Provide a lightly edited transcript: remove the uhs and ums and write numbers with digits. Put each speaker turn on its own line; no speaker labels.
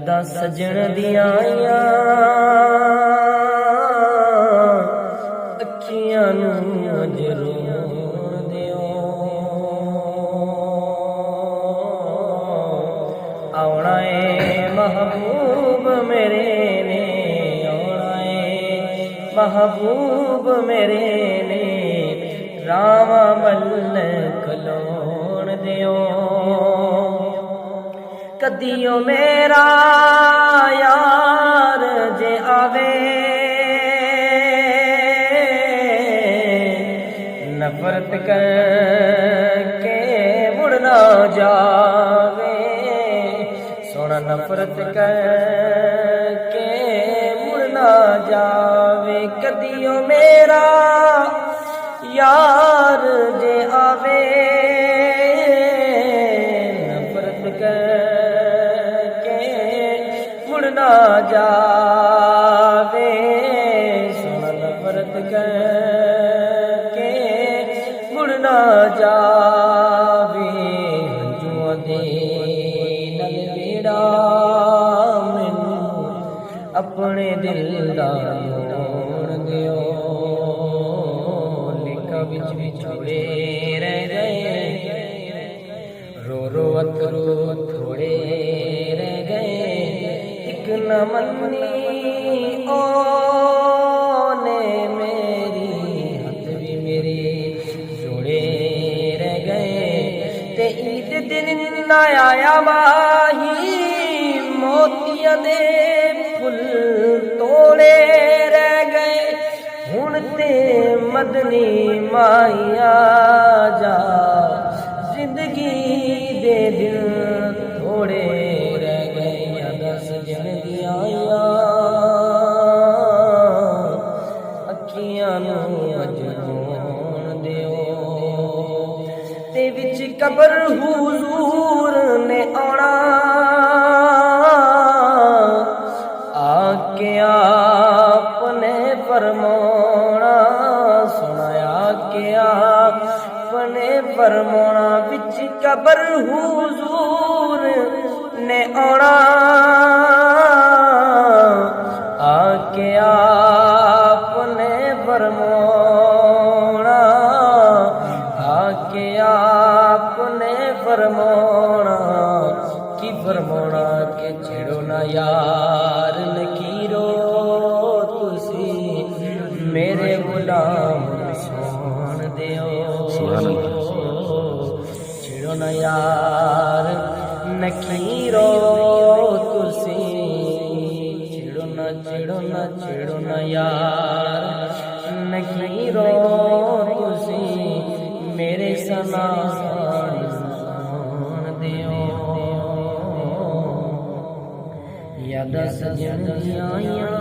दस सजन दियां आइयां अखियां नूं अज रोण दिओ। आउणा ए महबूब मेरे ने, आउणा ए महबूब मेरे ने, रामा मल खलोण दिओ। कदियों मेरा यार जे आवे, नफरत करके मुड़ ना जावे। सोना नफरत करके मुड़ ना जावे। कदियों मेरा यार जे आवे, नफरत करके मुड़ ना जावे। सोना नफरत करके मुड़ ना जावे। हंजुआं दे नल बेड़ा मैनू अपने दिल दा मोड़ दिओ। लेखा विच विछोड़े रह गए, रो रो अथरू थोड़े रह गए। इक न मन्नी ओने मेरी, हथ भी मेरे जोड़े रह गए। ते ईद दिन ना आया माही, मोतियां दे फुल तोड़े रह गए। हुण ते मदनी माइया जा, जिंदगी दे दिन थोड़े रह गए। यादां सजन दियां आइयां अखियां नूं अज रोण दिओ। ते विच कबर हुजूर ने आउणा, आके आपने फरमाना। सुनाया के आपने फरमाना। विच कबर हुजूर ने आउणा, आके आपने फरमाना। आके आपने फरमाना। की फरमाना के छेड़ो ना यार लकीरो, तुसी मेरे गुलाम सोण दिओ। छेड़ो ना यार नकीरो, तुसी छेड़ो ना छेड़ो ना छेड़ो ना यार नकीरो, तुसी मेरे सना सोण दिओ। यादां सजन दियां आइयां